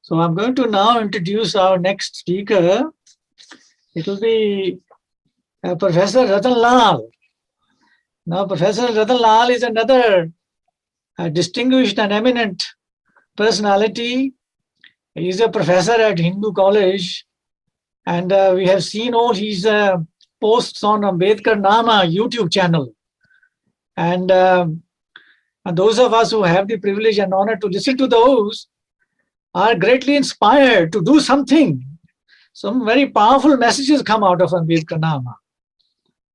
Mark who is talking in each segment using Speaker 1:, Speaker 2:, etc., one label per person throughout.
Speaker 1: So I'm going to now introduce our next speaker. It will be Professor Ratan Lal. Now, Professor Ratan Lal is another distinguished and eminent personality. He is a professor at Hindu College, and we have seen all his posts on Ambedkar Nama YouTube channel. And those of us who have the privilege and honor to listen to those are greatly inspired to do something. Some very powerful messages come out of Ambedkar Nama.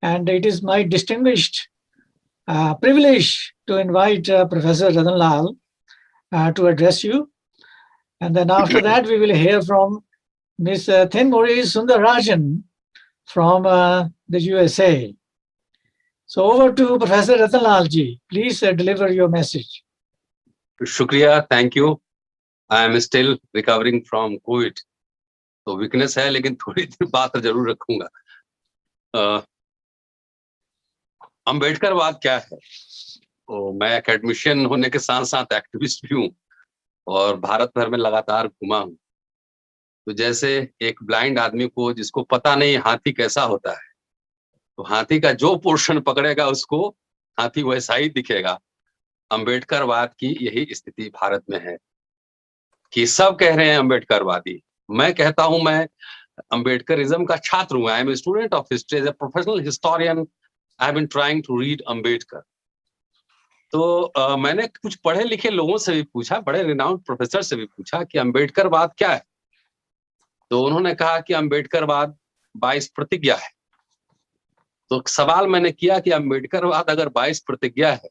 Speaker 1: And it is my distinguished privilege to invite Professor Ratan Lal to address you. And then after that, we will hear from Ms. Thenmozhi Sundararajan from the USA. So over to Professor Ratan Lal ji. Please deliver your message.
Speaker 2: Shukriya, thank you. I am still recovering from COVID. तो weakness है, लेकिन थोड़ी देर बात जरूर रखूंगा। अम्बेडकरवाद क्या है? तो मैं एकेडमिशियन होने के साथ साथ एक्टिविस्ट भी हूँ और भारत भर में लगातार घुमा हूँ। तो जैसे एक ब्लाइंड आदमी को, जिसको पता नहीं हाथी कैसा होता है, तो हाथी का जो पोर्शन पकड़ेगा उसको हाथी वैसा ही दिखेगा। अम्बेडकरवाद की यही स्थिति भारत में है कि सब कह रहे हैं अम्बेडकरवादी। मैं कहता हूं मैं अम्बेडकरिज्म का छात्र हूं। I am a student of history, as a professional historian I have been trying to read Ambedkar. तो मैंने कुछ पढ़े लिखे लोगों से भी पूछा, बड़े रिनाउंड प्रोफेसर से भी पूछा कि अम्बेडकरवाद क्या है। तो उन्होंने कहा कि अम्बेडकरवाद 22 प्रतिज्ञा है। तो सवाल मैंने किया कि अम्बेडकरवाद अगर 22 प्रतिज्ञा है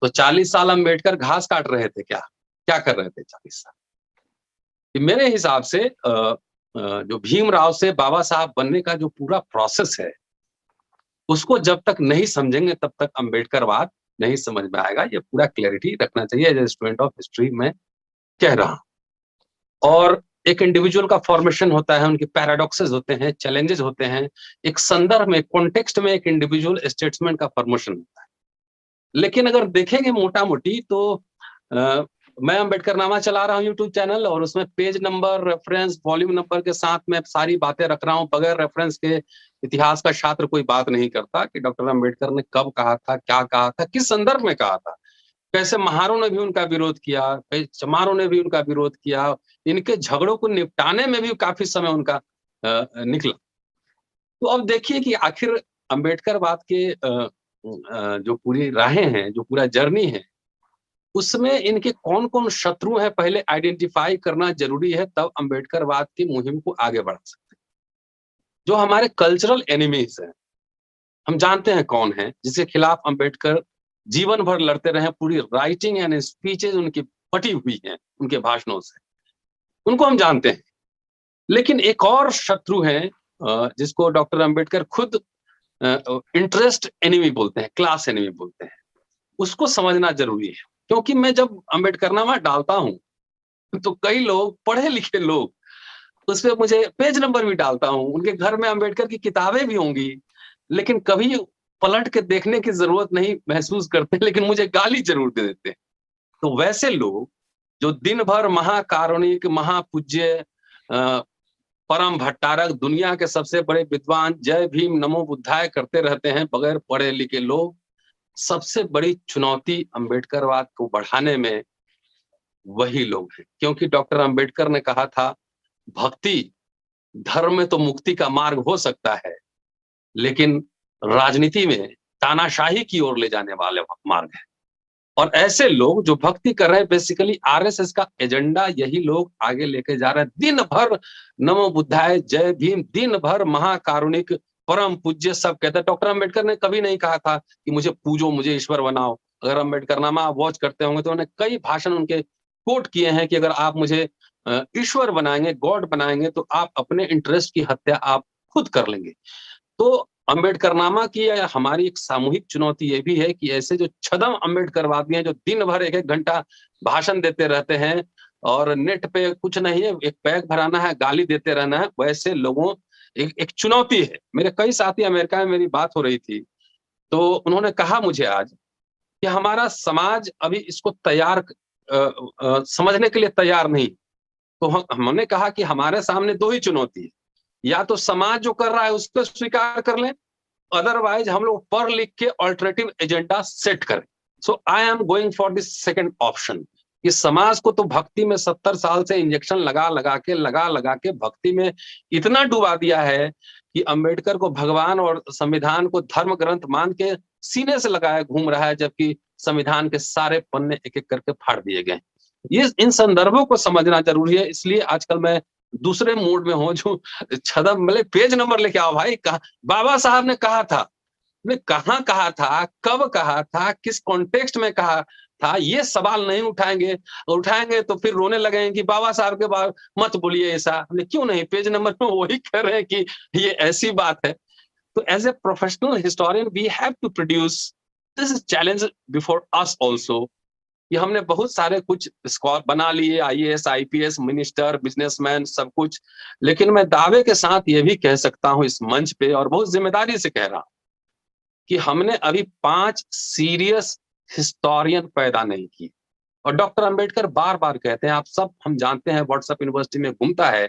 Speaker 2: तो 40 साल अम्बेडकर घास काट रहे थे, क्या कर रहे थे 40 साल? मेरे हिसाब से जो भीमराव से बाबा साहब बनने का जो पूरा प्रोसेस है, उसको जब तक नहीं समझेंगे तब तक अम्बेडकरवाद नहीं समझ में आएगा। ये पूरा क्लैरिटी रखना चाहिए। As a student of history मैं कह रहा हूं। और एक इंडिविजुअल का फॉर्मेशन होता है, उनके पैराडॉक्सेस होते हैं, चैलेंजेस होते हैं, एक संदर्भ में, कॉन्टेक्स्ट में एक इंडिविजुअल स्टेट्समैन का फॉर्मेशन होता है। लेकिन अगर देखेंगे मोटा मोटी तो मैं अम्बेडकरनामा चला रहा हूँ यूट्यूब चैनल, और उसमें page number, reference, volume number के साथ मैं सारी बातें रख रहा हूँ। बगैर रेफरेंस के इतिहास का छात्र कोई बात नहीं करता कि डॉक्टर अम्बेडकर ने कब कहा था, क्या कहा था, किस संदर्भ में कहा था, कैसे महारों ने भी उनका विरोध किया, कैसे चमारों ने भी उनका विरोध किया। इनके झगड़ों को निपटाने में भी काफी समय उनका निकला। तो अब देखिए कि आखिर अम्बेडकरवाद के जो पूरी राहें हैं, जो पूरा जर्नी है, उसमें इनके कौन कौन शत्रु हैं पहले आइडेंटिफाई करना जरूरी है, तब अम्बेडकरवाद की मुहिम को आगे बढ़ा सकते हैं। जो हमारे कल्चरल एनिमीज हैं, हम जानते हैं कौन है, जिसके खिलाफ अम्बेडकर जीवन भर लड़ते रहे। पूरी राइटिंग एंड स्पीचेज उनकी पटी हुई हैं उनके भाषणों से, उनको हम जानते हैं। लेकिन एक और शत्रु है जिसको डॉक्टर अम्बेडकर खुद इंटरेस्ट एनिमी बोलते हैं, क्लास एनिमी बोलते हैं। उसको समझना जरूरी है, क्योंकि मैं जब अम्बेडकरनामा डालता हूं तो कई लोग, पढ़े लिखे लोग, उस पर मुझे पेज नंबर भी डालता हूं, उनके घर में अम्बेडकर की किताबें भी होंगी, लेकिन कभी पलट के देखने की जरूरत नहीं महसूस करते, लेकिन मुझे गाली जरूर दे देते हैं। तो वैसे लोग जो दिन भर महाकारुणिक, महापूज्य, परम भट्टारक, दुनिया के सबसे बड़े विद्वान, जय भीम नमो बुद्धाय करते रहते हैं, बगैर पढ़े लिखे लोग, सबसे बड़ी चुनौती अम्बेडकरवाद को बढ़ाने में वही लोग हैं। क्योंकि डॉक्टर अम्बेडकर ने कहा था, भक्ति धर्म में तो मुक्ति का मार्ग हो सकता है, लेकिन राजनीति में तानाशाही की ओर ले जाने वाले मार्ग है। और ऐसे लोग जो भक्ति कर रहे हैं, बेसिकली आरएसएस का एजेंडा यही लोग आगे लेके जा रहे हैं। दिन भर नमो बुद्धाय, जय भीम, दिन भर महाकारुणिक, परम पूज्य सब कहते हैं। डॉक्टर अम्बेडकर ने कभी नहीं कहा था कि मुझे पूजो, मुझे ईश्वर बनाओ। अगर अम्बेडकरनामा आप वॉच करते होंगे तो उन्होंने कई भाषण उनके कोट किए हैं कि अगर आप मुझे ईश्वर बनाएंगे, गॉड बनाएंगे, तो आप अपने इंटरेस्ट की हत्या आप खुद कर लेंगे। तो अम्बेडकरनामा की हमारी एक सामूहिक चुनौती ये भी है कि ऐसे जो छदम अम्बेडकरवादी हैं, जो दिन भर 1-1 घंटा भाषण देते रहते हैं और नेट पे कुछ नहीं है, एक पैक भराना है, गाली देते रहना है, वैसे लोगों एक चुनौती है। मेरे कई साथी, अमेरिका में मेरी बात हो रही थी, तो उन्होंने कहा मुझे आज कि हमारा समाज अभी इसको तैयार समझने के लिए तैयार नहीं। तो हमने कहा कि हमारे सामने दो ही चुनौती है, या तो समाज जो कर रहा है उसको स्वीकार कर लें, अदरवाइज हम लोग पढ़ लिख के ऑल्टरनेटिव एजेंडा सेट करें। So I am going for this second option, कि समाज को तो भक्ति में 70 साल से इंजेक्शन लगा लगा के भक्ति में इतना डुबा दिया है कि अंबेडकर को भगवान और संविधान को धर्म ग्रंथ मान के सीने से लगाए घूम रहा है, जबकि संविधान के सारे पन्ने एक एक करके फाड़ दिए गए। ये इन संदर्भों को समझना जरूरी है। इसलिए आजकल मैं दूसरे मूड में हूं, जो छदम मतलब पेज नंबर लेके आओ भाई, बाबा साहब ने कहा था, ने कहाँ कहा था, कब कहा था, किस कॉन्टेक्स्ट में कहा था, ये सवाल नहीं उठाएंगे। उठाएंगे तो फिर रोने लगेंगे कि बाबा साहब के बाद मत बोलिए ऐसा। हमने क्यों नहीं, पेज नंबर में वही कह रहे हैं कि ये ऐसी बात है। तो as a professional historian we have to produce, this is challenge before us also, कि हमने बहुत सारे कुछ स्कॉलर बना लिए, आईएएस, आईपीएस, मिनिस्टर, बिजनेसमैन, सब कुछ। लेकिन मैं दावे के साथ ये भी कह सकता हूं इस मंच पे, और बहुत जिम्मेदारी से कह रहा हूं, कि हमने अभी 5 सीरियस हिस्टोरियन पैदा नहीं किए। और डॉक्टर अंबेडकर बार बार कहते हैं, आप सब हम जानते हैं, व्हाट्सएप यूनिवर्सिटी में घूमता है,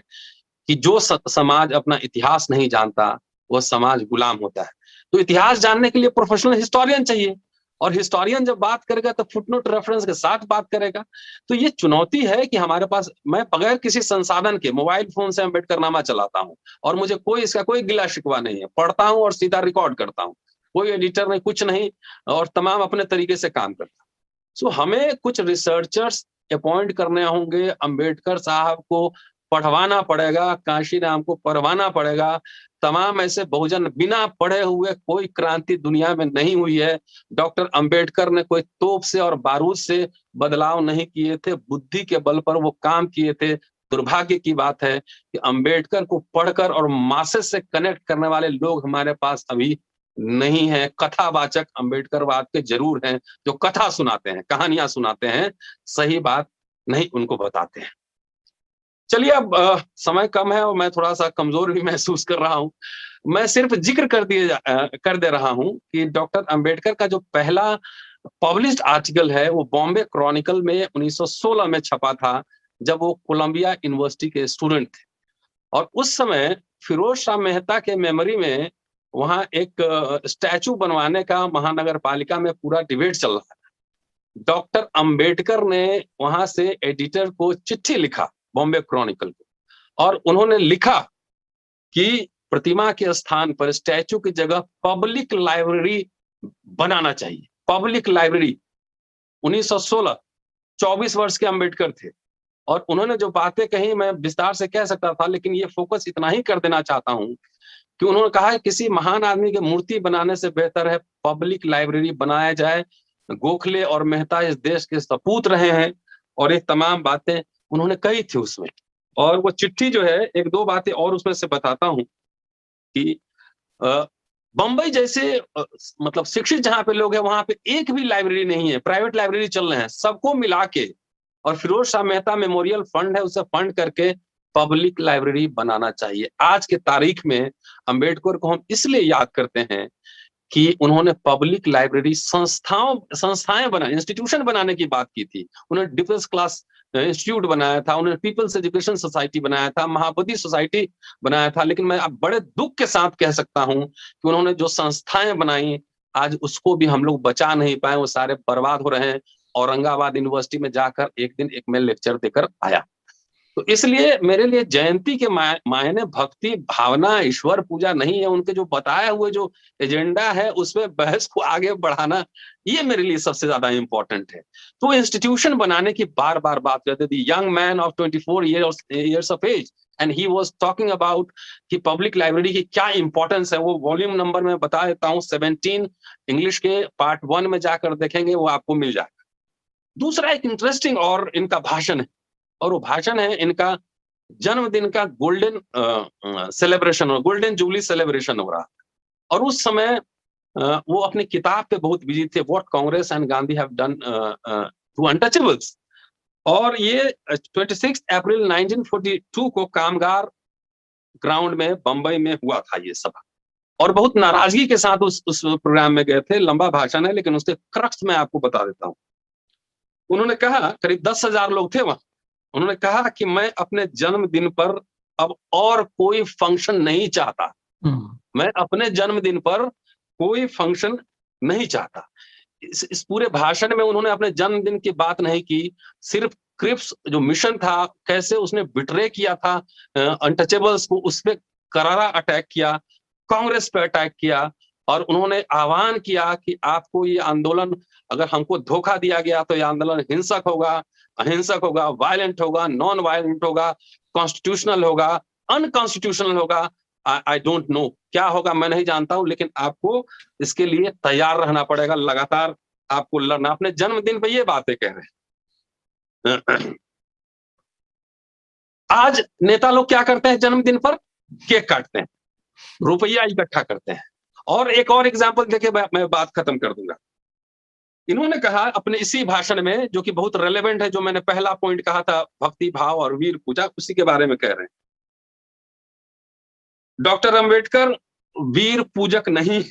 Speaker 2: कि जो समाज अपना इतिहास नहीं जानता वह समाज गुलाम होता है। तो इतिहास जानने के लिए प्रोफेशनल हिस्टोरियन चाहिए, और हिस्टोरियन जब बात करेगा तो फुटनोट रेफरेंस के साथ बात करेगा। तो ये चुनौती है कि हमारे पास, मैं बगैर किसी संसाधन के मोबाइल फोन से अंबेडकर नामा चलाता हूं, और मुझे इसका कोई गिला शिकवा नहीं है, पढ़ता हूं और सीधा रिकॉर्ड करता हूं, कोई एडिटर नहीं, कुछ नहीं, और तमाम अपने तरीके से काम करता हूं। सो हमें कुछ रिसर्चर्स अपॉइंट करने होंगे, अंबेडकर साहब को पढ़वाना पड़ेगा, काशीराम को पढ़वाना पड़ेगा। तमाम ऐसे बहुजन, बिना पढ़े हुए कोई क्रांति दुनिया में नहीं हुई है। डॉक्टर अंबेडकर ने कोई तोप से और बारूद से बदलाव नहीं किए थे, बुद्धि के बल पर वो काम किए थे। दुर्भाग्य की बात है कि अंबेडकर को पढ़कर और मासेस से कनेक्ट करने वाले लोग हमारे पास अभी नहीं है। कथावाचक अंबेडकरवाद के जरूर हैं, जो कथा सुनाते हैं, कहानियां सुनाते हैं, सही बात नहीं उनको बताते हैं। चलिए, अब समय कम है और मैं थोड़ा सा कमजोर भी महसूस कर रहा हूं। मैं सिर्फ जिक्र कर दे रहा हूं कि डॉक्टर अंबेडकर का जो पहला पब्लिश्ड आर्टिकल है वो बॉम्बे क्रॉनिकल में 1916 में छपा था, जब वो कोलंबिया यूनिवर्सिटी के स्टूडेंट थे। और उस समय फिरोज शाह मेहता के मेमोरी में वहां एक स्टैचू बनवाने का महानगर पालिका में पूरा डिबेट चल रहा है। डॉक्टर अंबेडकर ने वहां से एडिटर को चिट्ठी लिखा, बॉम्बे क्रॉनिकल को, और उन्होंने लिखा कि प्रतिमा के स्थान पर, स्टैचू की जगह पब्लिक लाइब्रेरी बनाना चाहिए। पब्लिक लाइब्रेरी 1916, 24 वर्ष के अंबेडकर थे, और उन्होंने जो बातें कही मैं विस्तार से कह सकता था, लेकिन ये फोकस इतना ही कर देना चाहता हूं कि उन्होंने कहा है किसी महान आदमी की मूर्ति बनाने से बेहतर है पब्लिक लाइब्रेरी बनाया जाए। गोखले और मेहता इस देश के सपूत रहे हैं, और ये तमाम बातें उन्होंने कही थी उसमें। और वो चिट्ठी जो है, एक दो बातें और उसमें से बताता हूं कि बंबई जैसे मतलब शिक्षित जहां पे लोग हैं, वहां पे एक भी लाइब्रेरी नहीं है, प्राइवेट लाइब्रेरी चल रहे हैं, सबको मिला के, और फिरोज शाह मेहता मेमोरियल फंड है, उसे फंड करके पब्लिक लाइब्रेरी बनाना चाहिए। आज के तारीख में अंबेडकर को हम इसलिए याद करते हैं कि उन्होंने पब्लिक लाइब्रेरी संस्थाएं बना, इंस्टीट्यूशन बनाने की बात की थी। उन्होंने डिफरेंस क्लास इंस्टीट्यूट बनाया था, उन्होंने पीपल्स एजुकेशन सोसाइटी बनाया था, महाबोधि सोसाइटी बनाया था। लेकिन मैं अब बड़े दुख के साथ कह सकता हूं कि उन्होंने जो संस्थाएं बनाई, आज उसको भी हम लोग बचा नहीं पाए, वो सारे बर्बाद हो रहे हैं। औरंगाबाद यूनिवर्सिटी में जाकर एक दिन मैं लेक्चर देकर आया। तो इसलिए मेरे लिए जयंती के मायने भक्ति भावना, ईश्वर पूजा नहीं है। उनके जो बताए हुए जो एजेंडा है उसमें बहस को आगे बढ़ाना, ये मेरे लिए सबसे ज्यादा इंपॉर्टेंट है। तो इंस्टीट्यूशन बनाने की बार बार बात करते थे। Young man of 24 years of age and he was talking about कि पब्लिक लाइब्रेरी की क्या इंपॉर्टेंस है। वो वॉल्यूम नंबर में बता देता हूँ, 17 इंग्लिश के पार्ट 1 में जाकर देखेंगे, वो आपको मिल जाएगा। दूसरा एक इंटरेस्टिंग और इनका भाषण है, और वो भाषण है इनका जन्मदिन का golden celebration, golden jubilee celebration हो रहा। और उस समय वो अपनी किताब पे बहुत बिजी थे, what Congress and Gandhi have done to untouchables. और ये 26 अप्रैल 1942 को कामगार ग्राउंड में बंबई में हुआ था ये सभा, और बहुत नाराजगी के साथ उस प्रोग्राम में गए थे। लंबा भाषण है, लेकिन उसके क्रक्स में आपको बता देता हूं। उन्होंने कहा, करीब 10,000 लोग थे वहां, उन्होंने कहा कि मैं अपने जन्मदिन पर अब और कोई फंक्शन नहीं चाहता। मैं अपने जन्मदिन पर कोई फंक्शन नहीं चाहता। इस पूरे भाषण में उन्होंने अपने जन्मदिन की बात नहीं की, सिर्फ क्रिप्स जो मिशन था, कैसे उसने बिट्रे किया था अनटचेबल्स को, उस पे करारा अटैक किया, कांग्रेस पे अटैक किया, और उन्होंने आह्वान किया कि आपको ये आंदोलन, अगर हमको धोखा दिया गया तो ये आंदोलन हिंसक होगा, अहिंसक होगा, वायलेंट होगा, नॉन वायलेंट होगा, कॉन्स्टिट्यूशनल होगा, अनकॉन्स्टिट्यूशनल होगा, आई डोंट नो क्या होगा, मैं नहीं जानता हूं, लेकिन आपको इसके लिए तैयार रहना पड़ेगा, लगातार आपको लड़ना। अपने जन्मदिन पे ये बातें कह रहे हैं। आज नेता लोग क्या करते हैं जन्मदिन पर? केक काटते हैं, रुपया इकट्ठा करते हैं। और एक और एग्जांपल देके मैं बात खत्म कर दूंगा। इन्होंने कहा अपने इसी भाषण में, जो कि बहुत रेलेवेंट है, जो मैंने पहला पॉइंट कहा था, भक्ति भाव और वीर पूजा, उसी के बारे में कह रहे हैं। डॉक्टर अंबेडकर वीर पूजक नहीं,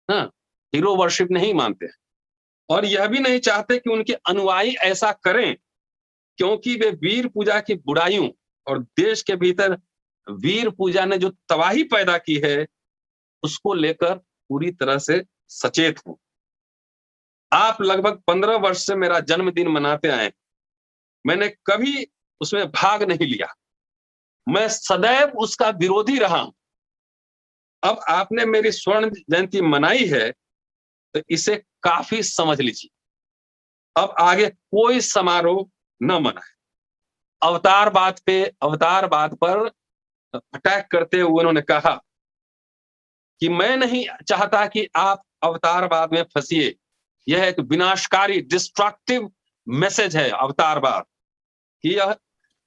Speaker 2: हाँ, हीरो वर्शिप नहीं मानते, और यह भी नहीं चाहते कि उनके अनुयायी ऐसा करें, क्योंकि वे वीर पूजा की बुराइयों और देश के भीतर वीर पूजा ने जो तबाही पैदा की है उसको लेकर पूरी तरह से सचेत हूं। आप लगभग 15 वर्ष से मेरा जन्मदिन मनाते आए, मैंने कभी उसमें भाग नहीं लिया, मैं सदैव उसका विरोधी रहा हूं। अब आपने मेरी स्वर्ण जयंती मनाई है तो इसे काफी समझ लीजिए, अब आगे कोई समारोह न मनाए। अवतारवाद पर अटैक करते हुए उन्होंने कहा कि मैं नहीं चाहता कि आप अवतारवाद में फंसिए, यह एक विनाशकारी डिस्ट्रक्टिव मैसेज है अवतारवाद कि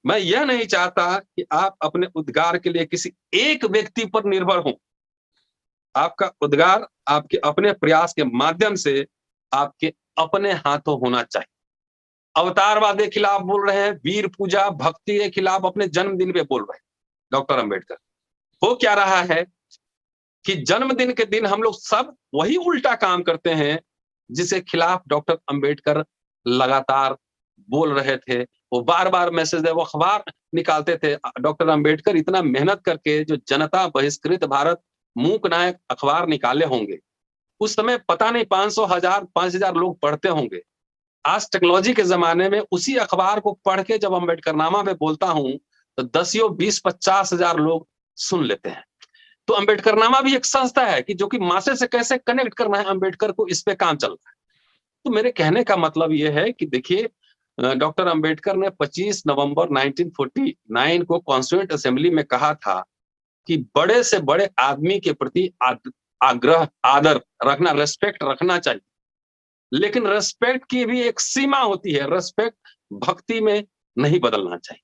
Speaker 2: मैं यह नहीं चाहता कि आप अपने उद्गार के लिए किसी एक व्यक्ति पर निर्भर हों। आपका उद्गार आपके अपने प्रयास के माध्यम से आपके अपने हाथों होना चाहिए। अवतारवाद के खिलाफ बोल रहे हैं, वीर पूजा भक्ति के खिलाफ अपने जन्मदिन पे बोल रहे हैं डॉक्टर अंबेडकर। हो क्या रहा है कि जन्मदिन के दिन हम लोग सब वही उल्टा काम करते हैं जिसके खिलाफ डॉक्टर अंबेडकर लगातार बोल रहे थे। वो बार बार मैसेज है, वो अखबार निकालते थे। डॉक्टर अंबेडकर इतना मेहनत करके जो जनता बहिष्कृत भारत मूक नायक अखबार निकाले होंगे, उस समय पता नहीं 500, 1000, 5000 लोग पढ़ते होंगे। आज टेक्नोलॉजी के जमाने में उसी अखबार को पढ़ के जब अंबेडकरनामा पे बोलता हूं तो 10, 20, 50 हजार लोग सुन लेते हैं। तो अंबेडकरनामा भी एक संस्था है कि जो कि मासे से कैसे कनेक्ट करना है अंबेडकर को, इस पे काम चल रहा है। तो मेरे कहने का मतलब यह है कि देखिए, डॉक्टर अंबेडकर ने 25 नवंबर 1949 को कॉन्स्टिट्यूएंट असेंबली में कहा था कि बड़े से बड़े आदमी के प्रति आग्रह, आदर रखना, रेस्पेक्ट रखना चाहिए, लेकिन रेस्पेक्ट की भी एक सीमा होती है, रेस्पेक्ट भक्ति में नहीं बदलना चाहिए।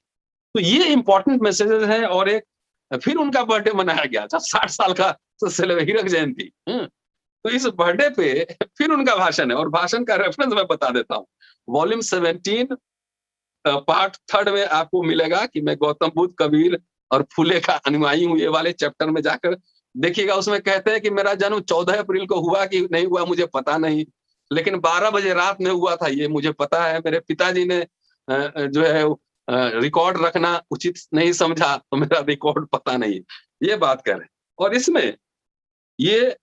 Speaker 2: तो ये इंपॉर्टेंट मैसेजेस हैं। और एक फिर उनका बर्थडे मनाया गया था, 60 साल का हीरक जयंती। तो इस बर्थडे पे फिर उनका भाषण है, और भाषण का रेफरेंस मैं बता देता हूँ। वॉल्यूम 17 पार्ट 3 में आपको मिलेगा कि मैं गौतम बुद्ध, कबीर और फुले का अनुयायी हूँ। ये वाले चैप्टर में जाकर देखिएगा, उसमें कहते हैं कि मेरा जन्म 14 अप्रैल को हुआ कि नहीं हुआ मुझे पता नहीं, लेकिन 12 बजे रात में हुआ था ये मुझे पता है। मेरे पिताजी ने जो है रिकॉर्ड रखना उचित नहीं समझा, तो मेरा रिकॉर्ड पता नहीं, ये बात कर रहे हैं। और इसमें ये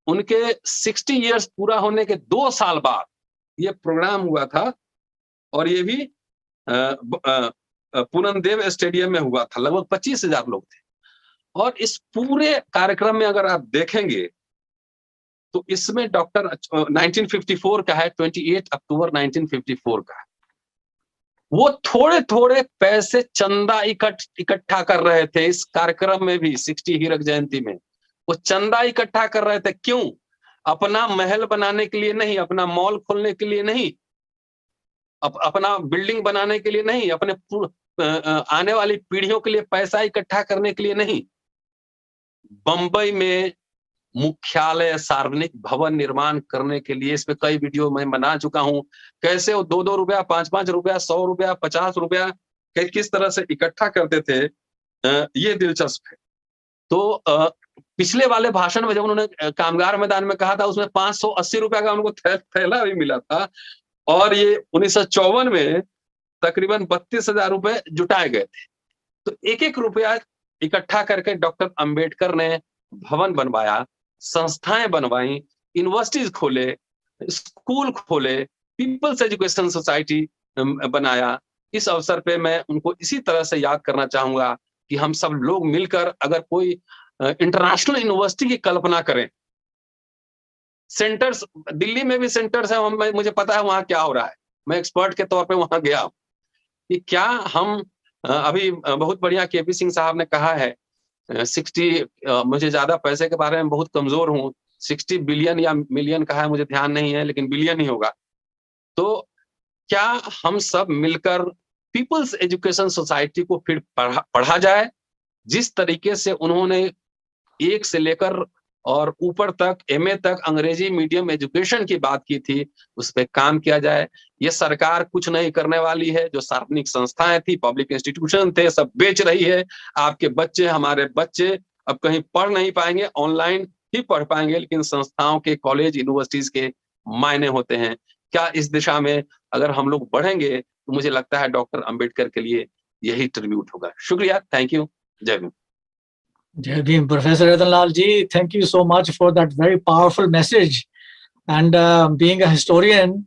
Speaker 2: उनके 60 इयर्स पूरा होने के 2 साल बाद ये प्रोग्राम हुआ था, और ये भी पूरनदेव स्टेडियम में हुआ था। लगभग 25,000 लोग थे। और इस पूरे कार्यक्रम में अगर आप देखेंगे तो इसमें डॉक्टर 1954 का है, 28 अक्टूबर 1954 का। वो थोड़े थोड़े पैसे चंदा इकट्ठा कर रहे थे इस कार्यक्रम में भी, 60 हीरक जयंती में वो चंदा इकट्ठा कर रहे थे। क्यों? अपना महल बनाने के लिए नहीं, अपना मॉल खोलने के लिए नहीं, अपना बिल्डिंग बनाने के लिए नहीं, अपने आने वाली पीढ़ियों के लिए पैसा इकट्ठा करने के लिए नहीं। बंबई में मुख्यालय सार्वजनिक भवन निर्माण करने के लिए, इस पे कई वीडियो मैं बना चुका हूं, कैसे वो 2-2 रुपया, 5-5 रुपया, 100 रुपया, 50 रुपया किस तरह से इकट्ठा करते थे, ये दिलचस्प है। तो पिछले वाले भाषण में जब उन्होंने कामगार मैदान में कहा था, उसमें 580 रुपया का उनको थैला भी मिला था। और ये 1954 में तकरीबन 32,000 रुपए जुटाए गए थे। तो एक एक रुपया इकट्ठा करके डॉक्टर अंबेडकर ने भवन बनवाया, संस्थाएं बनवाई, यूनिवर्सिटीज खोले, स्कूल खोले, पीपल्स एजुकेशन सोसाइटी बनाया। इस अवसर पे मैं उनको इसी तरह से याद करना चाहूंगा कि हम सब लोग मिलकर अगर कोई इंटरनेशनल यूनिवर्सिटी की कल्पना करें। सेंटर्स दिल्ली में भी सेंटर्स है, मुझे पता है वहां क्या हो रहा है, मैं एक्सपर्ट के तौर पे वहां गया कि क्या हम अभी बहुत बढ़िया केपी सिंह साहब ने कहा है 60 मुझे ज्यादा पैसे के बारे में बहुत कमजोर हूं, 60 बिलियन या मिलियन कहा है मुझे ध्यान नहीं है, लेकिन बिलियन ही होगा। तो क्या हम सब मिलकर पीपल्स एजुकेशन सोसाइटी को फिर पढ़ा जाए, जिस तरीके से उन्होंने 1 से लेकर और ऊपर तक एमए तक अंग्रेजी मीडियम एजुकेशन की बात की थी, उस पर काम किया जाए। ये सरकार कुछ नहीं करने वाली है, जो सार्वजनिक संस्थाएं थी, पब्लिक इंस्टीट्यूशन थे, सब बेच रही है। आपके बच्चे, हमारे बच्चे अब कहीं पढ़ नहीं पाएंगे, ऑनलाइन ही पढ़ पाएंगे, लेकिन संस्थाओं के, कॉलेज, यूनिवर्सिटीज के मायने होते हैं। क्या इस दिशा में अगर हम लोग बढ़ेंगे तो मुझे लगता है डॉक्टर अंबेडकर के लिए यही ट्रिब्यूट होगा। शुक्रिया, थैंक यू, जय Bhim.
Speaker 1: Jai Bhim, Professor Ratan Lal ji, thank you so much for that very powerful message. And being a historian,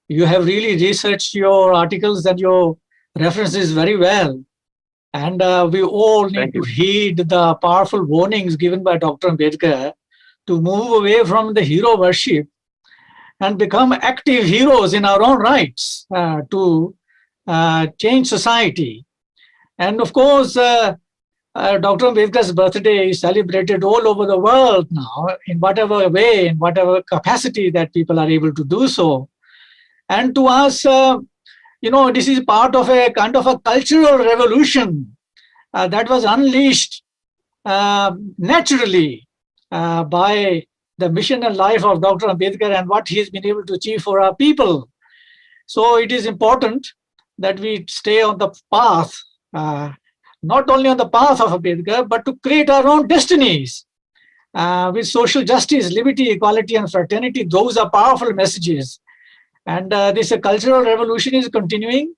Speaker 1: you have really researched your articles and your references very well. And we all need to heed the powerful warnings given by Dr. Ambedkar to move away from the hero worship and become active heroes in our own rights to change society. And of course, Dr. Ambedkar's birthday is celebrated all over the world now, in whatever way, in whatever capacity that people are able to do so. And to us, this is part of a kind of a cultural revolution that was unleashed naturally by the mission and life of Dr. Ambedkar and what he has been able to achieve for our people. So it is important that we stay on the path, not only on the path of Ambedkar, but to create our own destinies with social justice, liberty, equality, and fraternity. Those are powerful messages. And this cultural revolution is continuing,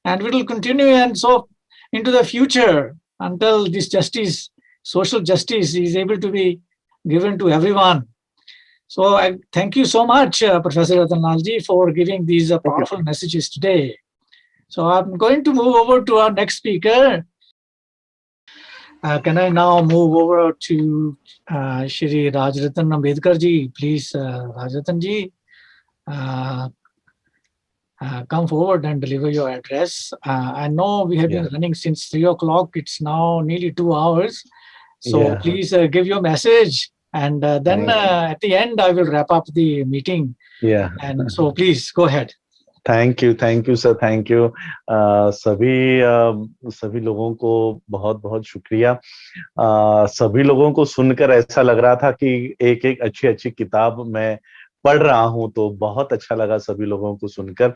Speaker 1: and it will continue, and so into the future until this justice, social justice, is able to be given to everyone. So I thank you so much, Professor Ratan Lal ji, for giving these powerful messages today. So I'm going to move over to our next speaker. Can I now move over to Shri Rajratan Ambedkar ji? Please, Rajratan ji, come forward and deliver your address. I know we have been running since 3 o'clock. It's now nearly 2 hours. So please give your message. And then at the end, I will wrap up the meeting. And so please go ahead.
Speaker 3: Thank you sir, thank you. सभी लोगों को बहुत बहुत शुक्रिया। सभी लोगों को सुनकर ऐसा लग रहा था कि एक एक अच्छी किताब मैं पढ़ रहा हूं, तो बहुत अच्छा लगा सभी लोगों को सुनकर।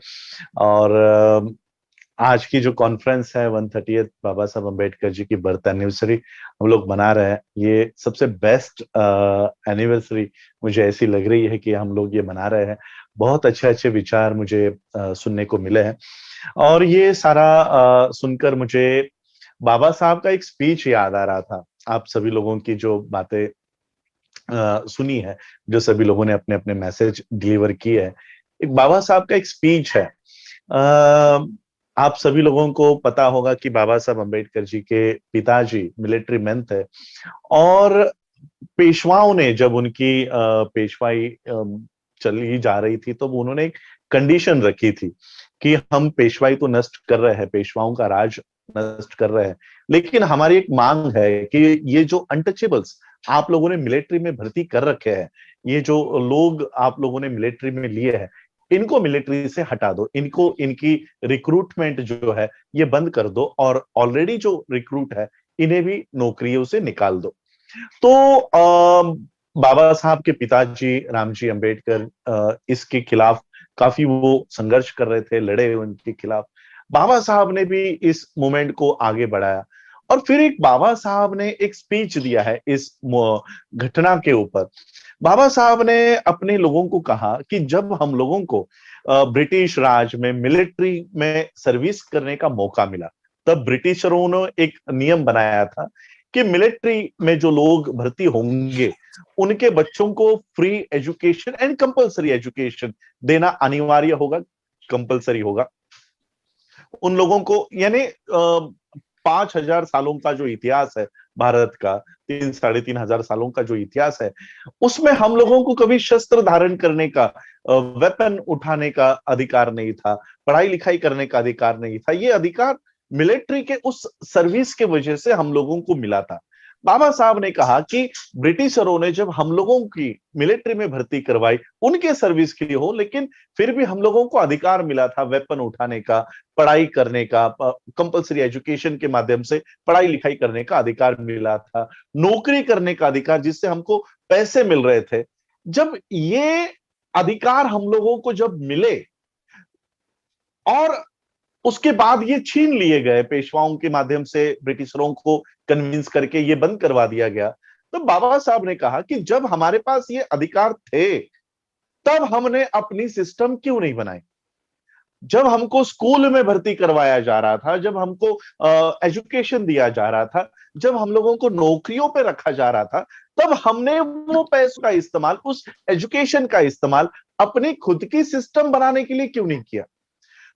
Speaker 3: और आज की जो कॉन्फ्रेंस है 130th बाबा साहब अम्बेडकर जी की बर्थ एनिवर्सरी हम लोग मना रहे हैं, ये सबसे बेस्ट एनिवर्सरी मुझे ऐसी लग रही है कि हम लोग ये मना रहे हैं। बहुत अच्छे विचार मुझे सुनने को मिले हैं, और ये सारा सुनकर मुझे बाबा साहब का एक स्पीच याद आ रहा था। आप सभी लोगों की जो बातें सुनी है, जो सभी लोगों ने अपने अपने मैसेज डिलीवर किए है, एक बाबा साहब का एक स्पीच है। आप सभी लोगों को पता होगा कि बाबा साहब अम्बेडकर जी के पिताजी मिलिट्री मैन थे, और पेशवाओं ने जब उनकी पेशवाई चली जा रही थी तो उन्होंने एक कंडीशन रखी थी कि हम पेशवाई तो नष्ट कर रहे हैं, पेशवाओं का राज नष्ट कर रहे हैं, लेकिन हमारी एक मांग है कि ये जो अनटचेबल्स आप लोगों ने मिलिट्री में भर्ती कर रखे हैं, ये जो लोग आप लोगों ने मिलिट्री में लिए हैं, इनको मिलिट्री से हटा दो, इनकी रिक्रूटमेंट जो है ये बंद कर दो, और ऑलरेडी जो रिक्रूट है इन्हें भी नौकरियों से निकाल दो। तो बाबा साहब के पिताजी रामजी अंबेडकर इसके खिलाफ काफी वो संघर्ष कर रहे थे, लड़े उनके खिलाफ। बाबा साहब ने भी इस मूवमेंट को आगे बढ़ाया, और फिर एक बाबा साहब ने एक स्पीच दिया है इस घटना के ऊपर। बाबा साहब ने अपने लोगों को कहा कि जब हम लोगों को ब्रिटिश राज में मिलिट्री में सर्विस करने का मौका मिला, तब ब्रिटिशरों ने एक नियम बनाया था कि मिलिट्री में जो लोग भर्ती होंगे उनके बच्चों को free education and compulsory education देना अनिवार्य होगा, कंपलसरी होगा उन लोगों को। यानी 5,000 सालों का जो इतिहास है भारत का, 3-3,500 सालों का जो इतिहास है, उसमें हम लोगों को कभी शस्त्र धारण करने का, वेपन उठाने का अधिकार नहीं था, पढ़ाई लिखाई करने का अधिकार नहीं था। ये अधिकार मिलिट्री के उस सर्विस के वजह से हम लोगों को मिला था। बाबा साहब ने कहा कि ब्रिटिशरों ने जब हम लोगों की मिलिट्री में भर्ती करवाई उनके सर्विस के लिए हो, लेकिन फिर भी हम लोगों को अधिकार मिला था वेपन उठाने का, पढ़ाई करने का, कंपलसरी एजुकेशन के माध्यम से पढ़ाई लिखाई करने का अधिकार मिला था, नौकरी करने का अधिकार, जिससे हमको पैसे मिल रहे थे। जब ये अधिकार हम लोगों को जब मिले और उसके बाद ये छीन लिए गए पेशवाओं के माध्यम से, ब्रिटिशरों को कन्विंस करके ये बंद करवा दिया गया, तो बाबा साहब ने कहा कि जब हमारे पास ये अधिकार थे तब हमने अपनी सिस्टम क्यों नहीं बनाई। जब हमको स्कूल में भर्ती करवाया जा रहा था, जब हमको एजुकेशन दिया जा रहा था, जब हम लोगों को नौकरियों पे रखा जा रहा था, तब हमने वो पैसों का इस्तेमाल, उस एजुकेशन का इस्तेमाल अपनी खुद की सिस्टम बनाने के लिए क्यों नहीं किया।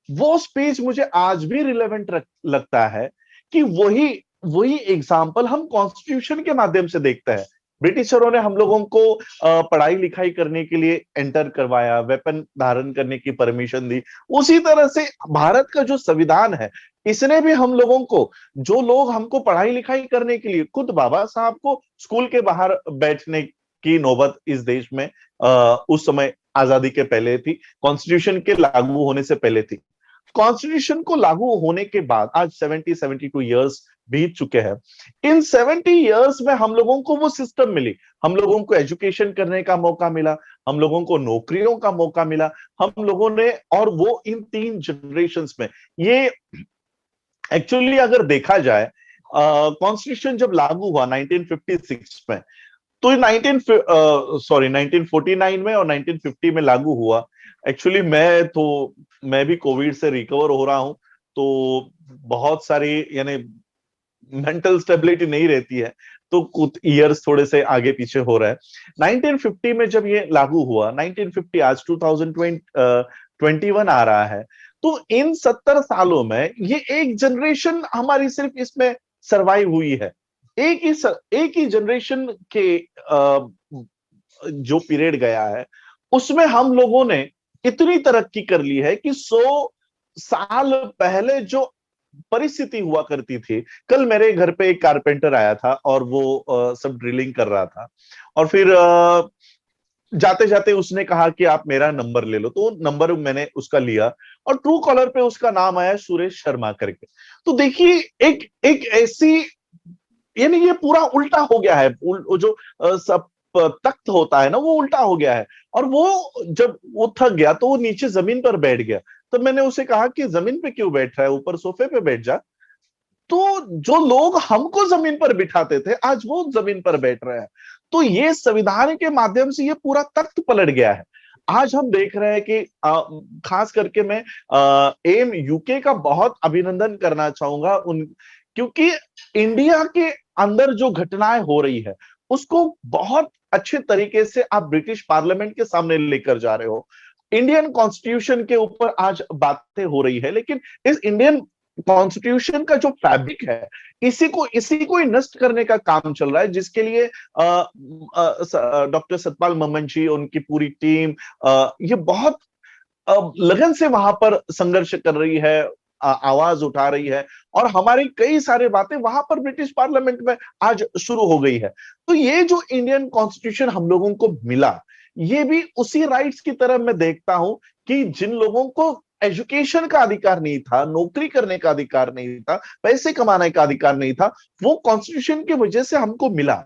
Speaker 3: वो स्पीच मुझे आज भी रिलेवेंट लगता है कि वही एग्जाम्पल हम कॉन्स्टिट्यूशन के माध्यम से देखते हैं। ब्रिटिशरों ने हम लोगों को पढ़ाई लिखाई करने के लिए एंटर करवाया, वेपन धारण करने की परमिशन दी। उसी तरह से भारत का जो संविधान है, इसने भी हम लोगों को, जो लोग हमको पढ़ाई लिखाई करने के लिए, खुद बाबा साहब को स्कूल के बाहर बैठने की नौबत इस देश में उस समय आजादी के पहले थी, कॉन्स्टिट्यूशन के लागू होने से पहले थी। कॉन्स्टिट्यूशन को लागू होने के बाद आज 72 ईयर्स बीत चुके हैं। इन 70 ईयर्स में हम लोगों को वो सिस्टम मिली, हम लोगों को एजुकेशन करने का मौका मिला, हम लोगों को नौकरियों का मौका मिला, हम लोगों ने, और वो इन 3 जनरेशंस में। ये एक्चुअली अगर देखा जाए, कॉन्स्टिट्यूशन जब लागू हुआ 1956 में, तो 1949 में और 1950 में लागू हुआ। एक्चुअली मैं भी कोविड से रिकवर हो रहा हूं, तो बहुत सारी यानी मेंटल स्टेबिलिटी नहीं रहती है, तो कुछ ईयर्स थोड़े से आगे पीछे हो रहा है। 1950 में जब ये लागू हुआ, 1950 आज 2021 आ रहा है, तो इन 70 सालों में ये एक जनरेशन हमारी सिर्फ इसमें सरवाइव हुई है। एक ही जनरेशन के जो पीरियड गया है, उसमें हम लोगों ने इतनी तरक्की कर ली है कि 100 साल पहले जो परिस्थिति हुआ करती थी। कल मेरे घर पे एक कारपेंटर आया था और वो सब ड्रिलिंग कर रहा था, और फिर जाते जाते उसने कहा कि आप मेरा नंबर ले लो, तो नंबर मैंने उसका लिया और ट्रू कॉलर पे उसका नाम आया सुरेश शर्मा करके। तो देखिए एक ऐसी, यानी ये पूरा उल्टा हो गया है, जो सब तख्त होता है ना, वो उल्टा हो गया है। और वो जब वो थक गया तो वो नीचे जमीन पर बैठ गया। तब मैंने उसे कहा कि जमीन पे क्यों बैठ रहा है, ऊपर सोफे पे बैठ जा। तो जो लोग हमको जमीन पर बिठाते थे, आज वो जमीन पर बैठ रहे हैं। तो ये संविधान के माध्यम से ये पूरा तख्त पलट गया है। आज हम देख रहे हैं कि खास करके मैं एम यूके का बहुत अभिनंदन करना चाहूंगा क्योंकि इंडिया के अंदर जो घटनाएं हो रही है उसको बहुत अच्छे तरीके से आप ब्रिटिश पार्लियामेंट के सामने लेकर जा रहे हो। इंडियन कॉन्स्टिट्यूशन के ऊपर आज बातें हो रही है, लेकिन इस इंडियन कॉन्स्टिट्यूशन का जो फैब्रिक है, इसी को ही नष्ट करने का काम चल रहा है, जिसके लिए डॉक्टर सतपाल मम्मन जी, उनकी पूरी टीम ये बहुत लगन से वहां पर संघर्ष कर रही है, आवाज उठा रही है, और हमारी कई सारी बातें वहां पर ब्रिटिश पार्लियामेंट में आज शुरू हो गई है। तो ये जो इंडियन कॉन्स्टिट्यूशन हम लोगों को मिला, ये भी उसी राइट्स की तरह मैं देखता हूं कि जिन लोगों को एजुकेशन का अधिकार नहीं था, नौकरी करने का अधिकार नहीं था, पैसे कमाने का अधिकार नहीं था, वो कॉन्स्टिट्यूशन की वजह से हमको मिला।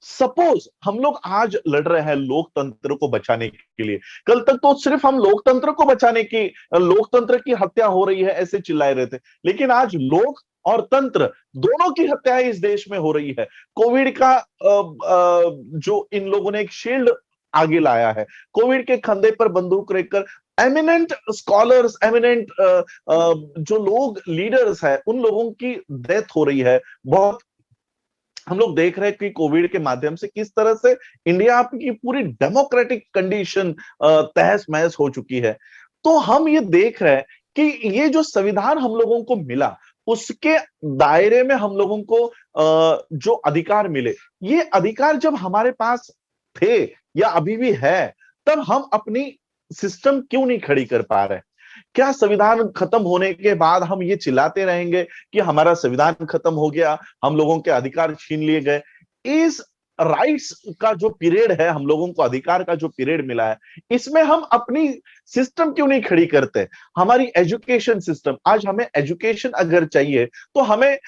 Speaker 3: सपोज हम लोग आज लड़ रहे हैं लोकतंत्र को बचाने के लिए, कल तक तो सिर्फ हम लोकतंत्र को बचाने की, लोकतंत्र की हत्या हो रही है ऐसे चिल्लाए रहे थे, लेकिन आज लोक और तंत्र दोनों की हत्याएं इस देश में हो रही है। कोविड का जो इन लोगों ने एक शील्ड आगे लाया है, कोविड के कंधे पर बंदूक रखकर एमिनेंट स्कॉलर्स, एमिनेंट जो लोग लीडर्स है, उन लोगों की डेथ हो रही है। बहुत हम लोग देख रहे हैं कि कोविड के माध्यम से किस तरह से इंडिया की पूरी डेमोक्रेटिक कंडीशन तहस महस हो चुकी है। तो हम ये देख रहे हैं कि ये जो संविधान हम लोगों को मिला, उसके दायरे में हम लोगों को जो अधिकार मिले, ये अधिकार जब हमारे पास थे या अभी भी है, तब हम अपनी सिस्टम क्यों नहीं खड़ी कर पा रहे? क्या संविधान खत्म होने के बाद हम ये चिल्लाते रहेंगे कि हमारा संविधान खत्म हो गया, हम लोगों के अधिकार छीन लिए गए? इस राइट्स का जो पीरियड है, हम लोगों को अधिकार का जो पीरियड मिला है, इसमें हम अपनी सिस्टम क्यों नहीं खड़ी करते? हमारी एजुकेशन सिस्टम, आज हमें एजुकेशन अगर चाहिए तो हमें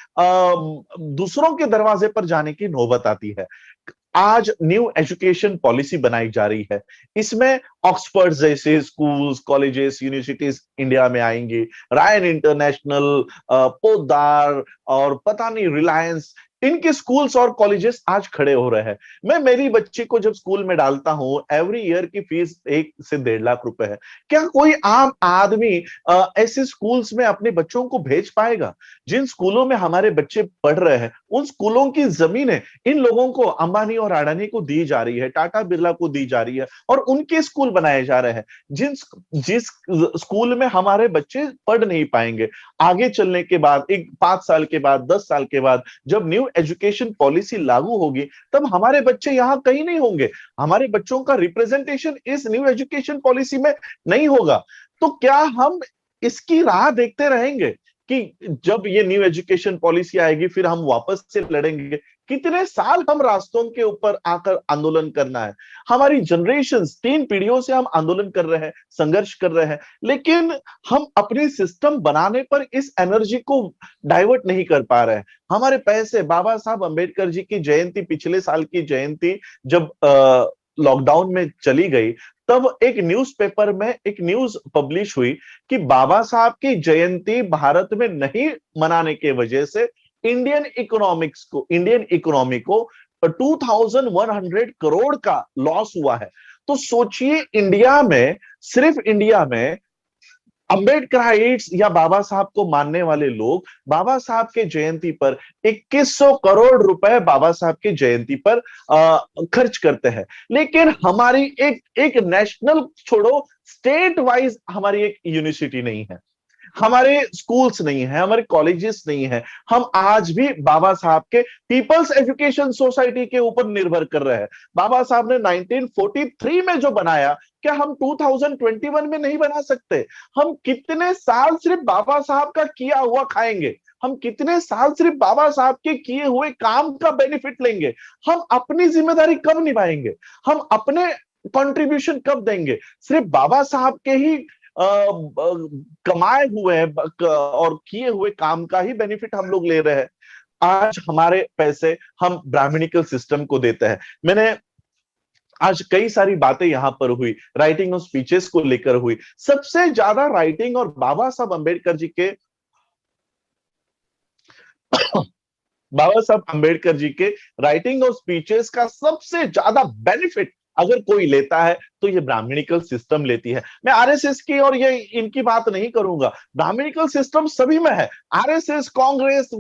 Speaker 3: दूसरों के दरवाजे पर जाने की नौबत आती है। आज न्यू एजुकेशन पॉलिसी बनाई जा रही है, इसमें ऑक्सफोर्ड जैसे स्कूल्स, कॉलेजेस, यूनिवर्सिटीज इंडिया में आएंगी, रायन इंटरनेशनल, पोद्दार और पता नहीं रिलायंस, इनके स्कूल्स और कॉलेजेस आज खड़े हो रहे हैं। मैं मेरी बच्ची को जब स्कूल में डालता हूं, एवरी ईयर की फीस 1 से 1.5 लाख रुपए है। क्या कोई आम आदमी ऐसे स्कूल्स में अपने बच्चों को भेज पाएगा? जिन स्कूलों में हमारे बच्चे पढ़ रहे हैं, उन स्कूलों की जमीनें इन लोगों को, अंबानी और अडानी को दी जा रही है, टाटा बिरला को दी जा रही है, और उनके स्कूल बनाए जा रहे हैं जिस स्कूल में हमारे बच्चे पढ़ नहीं पाएंगे। आगे चलने के बाद, 5 साल के बाद, 10 साल के बाद, जब न्यू एजुकेशन पॉलिसी लागू होगी, तब हमारे बच्चे यहां कहीं नहीं होंगे, हमारे बच्चों का रिप्रेजेंटेशन इस न्यू एजुकेशन पॉलिसी में नहीं होगा। तो क्या हम इसकी राह देखते रहेंगे कि जब ये न्यू एजुकेशन पॉलिसी आएगी फिर हम वापस से लड़ेंगे? कितने साल हम रास्तों के ऊपर आकर आंदोलन करना है? हमारी जनरेशंस, 3 पीढ़ियों से हम आंदोलन कर रहे हैं, संघर्ष कर रहे हैं, लेकिन हम अपनी सिस्टम बनाने पर इस एनर्जी को डाइवर्ट नहीं कर पा रहे हैं। हमारे पैसे, बाबा साहब अंबेडकर जी की जयंती, पिछले साल की जयंती जब लॉकडाउन में चली गई, तब एक न्यूज़पेपर में एक न्यूज पब्लिश हुई कि बाबा साहब की जयंती भारत में नहीं मनाने के वजह से इंडियन इकोनॉमी को 2100 करोड़ का लॉस हुआ है। तो सोचिए, इंडिया में, सिर्फ इंडिया में अंबेडकराइट्स या बाबा साहब को मानने वाले लोग बाबा साहब के जयंती पर 2100 करोड़ रुपए बाबा साहब की जयंती पर खर्च करते हैं। लेकिन हमारी एक नेशनल छोड़ो, स्टेट वाइज हमारी एक यूनिवर्सिटी नहीं है, हमारे स्कूल्स नहीं है, हमारे कॉलेजेस नहीं है। हम आज भी बाबा साहब के पीपल्स एजुकेशन सोसाइटी के ऊपर निर्भर कर रहे हैं। बाबा साहब ने 1943 में जो बनाया, क्या हम 2021 में नहीं बना सकते? हम कितने साल सिर्फ बाबा साहब का किया हुआ खाएंगे? हम कितने साल सिर्फ बाबा साहब के किए हुए काम का बेनिफिट लेंगे? हम अपनी जिम्मेदारी कब निभाएंगे? हम अपने कंट्रीब्यूशन कब देंगे? सिर्फ बाबा साहब के ही कमाए हुए और किए हुए काम का ही बेनिफिट हम लोग ले रहे हैं। आज हमारे पैसे हम ब्राह्मणिकल सिस्टम को देते हैं। मैंने आज कई सारी बातें यहां पर हुई, राइटिंग ऑफ स्पीचेस को लेकर हुई। सबसे ज्यादा राइटिंग और बाबा साहब अंबेडकर जी के बाबा साहब अंबेडकर जी के राइटिंग और स्पीचेस का सबसे ज्यादा बेनिफिट अगर कोई लेता है तो ये ब्राह्मणिकल सिस्टम लेती है। मैं आरएसएस की और ये इनकी बात नहीं करूंगा, ब्राह्मणिकल सिस्टम सभी में है। आरएसएस, कांग्रेस,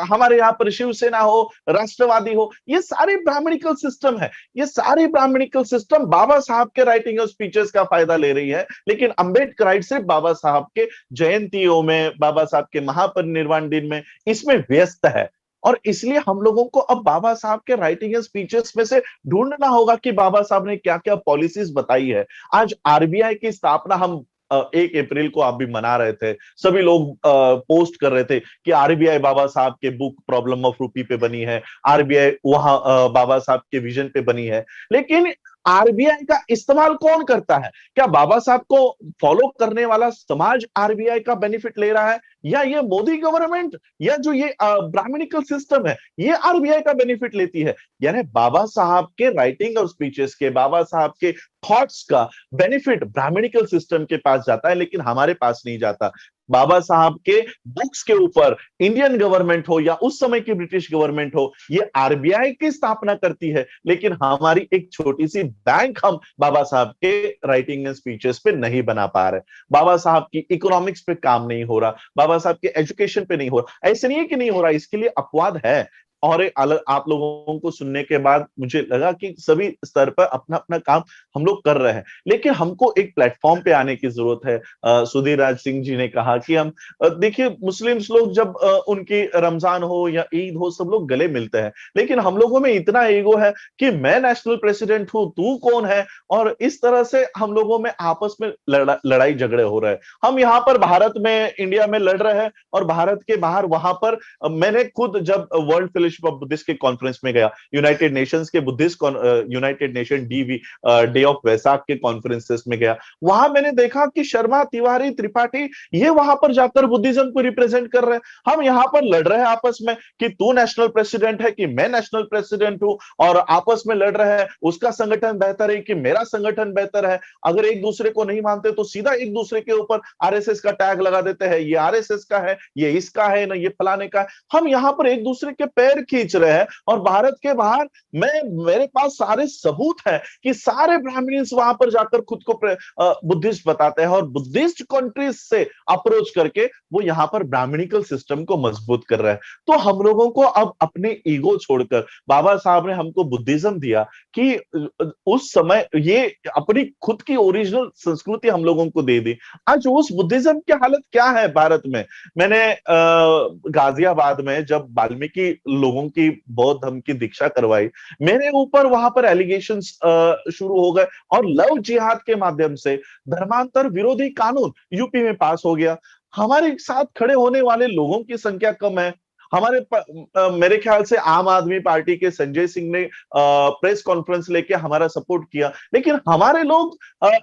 Speaker 3: हमारे यहाँ पर शिवसेना हो, राष्ट्रवादी हो, ये सारी ब्राह्मणिकल सिस्टम है। ये सारी ब्राह्मणिकल सिस्टम बाबा साहब के राइटिंग और स्पीचेस का फायदा ले रही है, लेकिन अंबेडकराइट सिर्फ बाबा साहब के जयंतियों में, बाबा साहब के महापरिनिर्वाण दिन में, इसमें व्यस्त है। और इसलिए हम लोगों को अब बाबा साहब के राइटिंग एंड स्पीचेस में से ढूंढना होगा कि बाबा साहब ने क्या क्या पॉलिसीज बताई है। आज आरबीआई की स्थापना हम 1 अप्रैल को आप भी मना रहे थे, सभी लोग पोस्ट कर रहे थे कि आरबीआई बाबा साहब के बुक प्रॉब्लम ऑफ रूपी पे बनी है, आरबीआई वहां बाबा साहब के विजन पे बनी है। लेकिन आरबीआई का इस्तेमाल कौन करता है? क्या बाबा साहब को फॉलो करने वाला समाज आरबीआई का बेनिफिट ले रहा है? या ये मोदी गवर्नमेंट या जो ये ब्राह्मणिकल सिस्टम है ये आरबीआई का बेनिफिट लेती है? यानी बाबा साहब के राइटिंग और स्पीचेस के, बाबा साहब के थॉट्स का बेनिफिट ब्राह्मणिकल सिस्टम के पास जाता है, लेकिन हमारे पास नहीं जाता। बाबा साहब के बुक्स के ऊपर इंडियन गवर्नमेंट हो या उस समय की ब्रिटिश गवर्नमेंट हो, ये आरबीआई की स्थापना करती है, लेकिन हमारी एक छोटी सी बैंक हम बाबा साहब के राइटिंग एंड स्पीचेस पे नहीं बना पा रहे। बाबा साहब की इकोनॉमिक्स पे काम नहीं हो रहा, बाबा साहब के एजुकेशन पे नहीं हो रहा। ऐसे नहीं है कि नहीं हो रहा, इसके लिए अपवाद है। और आप लोगों को सुनने के बाद मुझे लगा कि सभी स्तर पर अपना अपना काम हम लोग कर रहे हैं, लेकिन हमको एक प्लेटफॉर्म पे आने की जरूरत है। सुधीर राज सिंह जी ने कहा कि हम देखिए मुस्लिम्स लोग जब उनकी रमजान हो या ईद हो सब लोग गले मिलते हैं, लेकिन हम लोगों में इतना ईगो है कि मैं नेशनल प्रेसिडेंट हूं, तू कौन है, और इस तरह से हम लोगों में आपस में लड़ाई झगड़े हो रहे हैं। हम यहाँ पर भारत में, इंडिया में लड़ रहे हैं, और भारत के बाहर वहां पर मैंने खुद जब वर्ल्ड फेलोशिप ऑफ बुद्धिस्ट के कॉन्फ्रेंस में गया, यूनाइटेड नेशंस के Buddhist United nation day of Vaisakh के कॉन्फ्रेंसेस में गया, वहां मैंने देखा कि शर्मा, तिवारी, त्रिपाठी ये वहां पर जाकर बुद्धिज्म को रिप्रेजेंट कर रहे हैं। हम यहाँ पर लड़ रहे हैं आपस में कि तू नेशनल प्रेसिडेंट है कि मैं नेशनल प्रेसिडेंट हूं, और आपस में लड़ रहे हैं, उसका संगठन बेहतर है कि मेरा संगठन बेहतर है। अगर एक दूसरे को नहीं मानते तो सीधा एक दूसरे के ऊपर आरएसएस का टैग लगा देते हैं, ये आरएसएस का है, ये इसका है ना, ये फलाने का है। हम यहाँ पर एक दूसरे के पैर खींच रहे हैं, और भारत के बाहर मेरे पास सारे सबूत हैं कि सारे ब्राह्मण्स वहां पर जाकर खुद को बुद्धिस्ट बताते हैं, और बुद्धिस्ट कंट्रीज से अप्रोच करके वो यहाँ पर ब्राह्मणिकल सिस्टम को मजबूत कर रहे हैं। तो हम लोगों को अब अपने ईगो छोड़कर, बाबा साहब ने हमको बुद्धिज्म दिया कि उस समय ये अपनी खुद की ओरिजिनल संस्कृति हम लोगों को दे दी। आज उस बुद्धिज्म की हालत क्या है भारत में? मैंने गाजियाबाद में जब वाल्मीकि लोगों की बौद्ध धर्म की दीक्षा करवाई, मेरे ऊपर वहां पर एलिगेशंस शुरू हो गए, और लव जिहाद के माध्यम से धर्मांतर विरोधी कानून यूपी में पास हो गया। हमारे साथ खड़े होने वाले लोगों की संख्या कम है। मेरे ख्याल से आम आदमी पार्टी के संजय सिंह ने प्रेस कॉन्फ्रेंस लेके हमारा सपोर्ट किया, लेकिन हमारे लोग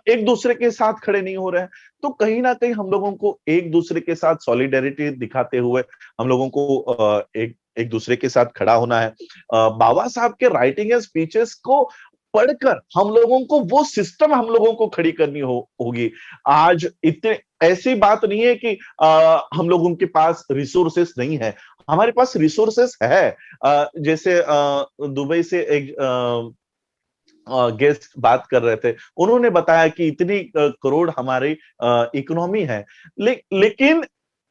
Speaker 3: एक दूसरे के साथ खड़े नहीं हो रहे हैं। तो कहीं ना कहीं हम लोगों को एक दूसरे के साथ सॉलिडेरिटी दिखाते हुए हम लोगों को एक दूसरे के साथ खड़ा होना है। बाबा साहब के राइटिंग एंड स्पीचेस को पढ़कर हम लोगों को वो सिस्टम हम लोगों को खड़ी करनी होगी। आज इतने ऐसी बात नहीं है कि हम लोगों के पास रिसोर्सेस नहीं है, हमारे पास रिसोर्सेस है। जैसे दुबई से एक गेस्ट बात कर रहे थे, उन्होंने बताया कि इतनी करोड़ हमारी इकोनॉमी है, लेकिन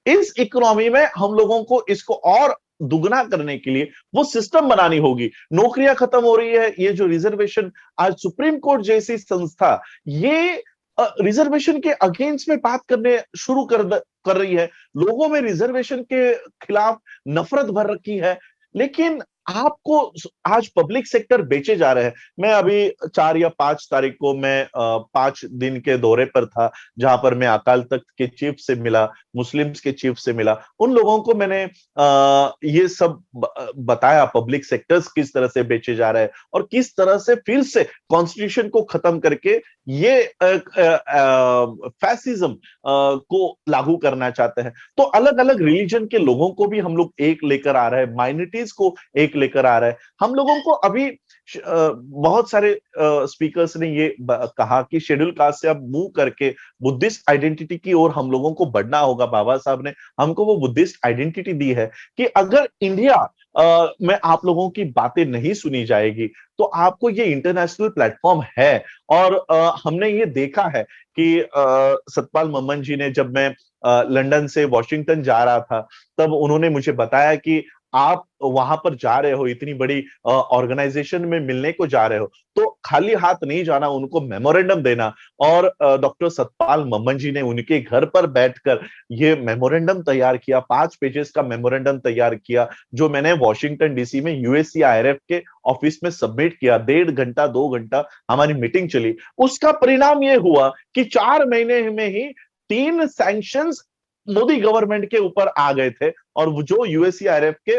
Speaker 3: इस इकोनॉमी में हम लोगों को इसको और दुगना करने के लिए वो सिस्टम बनानी होगी। नौकरियां खत्म हो रही है, ये जो रिजर्वेशन, आज सुप्रीम कोर्ट जैसी संस्था ये रिजर्वेशन के अगेंस्ट में बात करने शुरू कर रही है, लोगों में रिजर्वेशन के खिलाफ नफरत भर रखी है, लेकिन आपको आज पब्लिक सेक्टर बेचे जा रहे हैं। मैं अभी 4 या 5 तारीख को मैं 5 दिन के दौरे पर था, जहां पर मैं अकाल तख्त के चीफ से मिला, मुस्लिम्स के चीफ से मिला। उन लोगों को मैंने ये सब बताया, पब्लिक सेक्टर्स किस तरह से बेचे जा रहे हैं और किस तरह से फिर से कॉन्स्टिट्यूशन को खत्म करके ये फैसिज्म को लागू करना चाहते हैं। तो अलग अलग रिलीजन के लोगों को भी हम लोग एक लेकर आ रहे हैं, माइनॉरिटीज को एक लेकर आ रहा है। हम लोगों को अभी बहुत सारे स्पीकर्स ने ये कहा कि शेड्यूल कास्ट से अब मूव करके बुद्धिस्ट आइडेंटिटी की ओर हम लोगों को बढ़ना होगा। बाबा साहब ने हमको वो बुद्धिस्ट आइडेंटिटी दी है कि अगर इंडिया में आप लोगों की बातें नहीं सुनी जाएगी तो आपको ये इंटरनेशनल प्लेटफॉर्म है। और हमने ये देखा है कि सतपाल मम्मन जी ने, जब मैं लंदन से वॉशिंगटन जा रहा था, तब उन्होंने मुझे बताया कि आप वहां पर जा रहे हो, इतनी बड़ी ऑर्गेनाइजेशन में मिलने को जा रहे हो, तो खाली हाथ नहीं जाना, उनको मेमोरेंडम देना। और डॉक्टर सतपाल मम्मन जी ने उनके घर पर बैठकर ये मेमोरेंडम तैयार किया, 5 पेजेस का मेमोरेंडम तैयार किया, जो मैंने वॉशिंगटन डीसी में यूएससीआईआरएफ के ऑफिस में सबमिट किया। 1.5 घंटा 2 घंटा हमारी मीटिंग चली। उसका परिणाम ये हुआ कि 4 महीने में ही 3 सैंक्शंस मोदी गवर्नमेंट के ऊपर आ गए थे, और वो जो यूएससीआईआरएफ के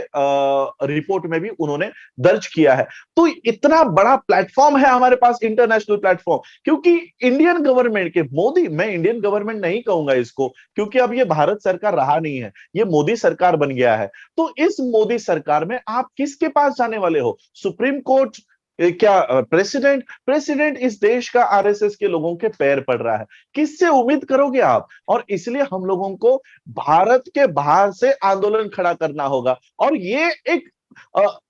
Speaker 3: रिपोर्ट में भी उन्होंने दर्ज किया है। तो इतना बड़ा प्लेटफॉर्म है हमारे पास, इंटरनेशनल प्लेटफॉर्म, क्योंकि इंडियन गवर्नमेंट के मोदी, मैं इंडियन गवर्नमेंट नहीं कहूंगा इसको, क्योंकि अब ये भारत सरकार रहा नहीं है, ये मोदी सरकार बन गया है। तो इस मोदी सरकार में आप किसके पास जाने वाले हो? Supreme court? क्या प्रेसिडेंट? प्रेसिडेंट इस देश का आरएसएस के लोगों के पैर पड़ रहा है, किससे उम्मीद करोगे आप? और इसलिए हम लोगों को भारत के बाहर से आंदोलन खड़ा करना होगा। और ये एक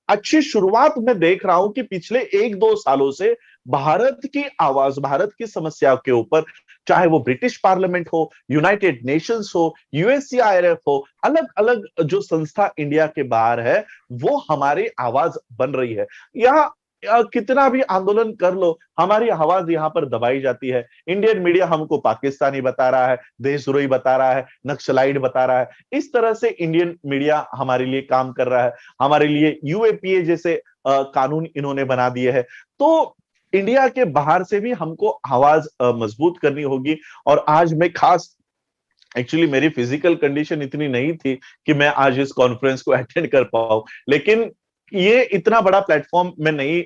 Speaker 3: अच्छी शुरुआत मैं देख रहा हूं कि पिछले 1-2 सालों से भारत की आवाज, भारत की समस्याओं के ऊपर, चाहे वो ब्रिटिश पार्लियामेंट हो, यूनाइटेड नेशंस हो, यूएससीआईआरएफ हो, अलग अलग जो संस्था इंडिया के बाहर है, वो हमारी आवाज बन रही है। यहाँ कितना भी आंदोलन कर लो, हमारी आवाज यहाँ पर दबाई जाती है। इंडियन मीडिया हमको पाकिस्तानी बता रहा है, देशद्रोही बता रहा है, नक्सलाइट बता रहा है। इस तरह से इंडियन मीडिया हमारे लिए काम कर रहा है, हमारे लिए यूएपीए जैसे कानून इन्होंने बना दिए हैं। तो इंडिया के बाहर से भी हमको आवाज मजबूत करनी होगी। और आज मैं खास, एक्चुअली मेरी फिजिकल कंडीशन इतनी नहीं थी कि मैं आज इस कॉन्फ्रेंस को अटेंड कर पाऊं, लेकिन ये इतना बड़ा प्लेटफॉर्म मैं नहीं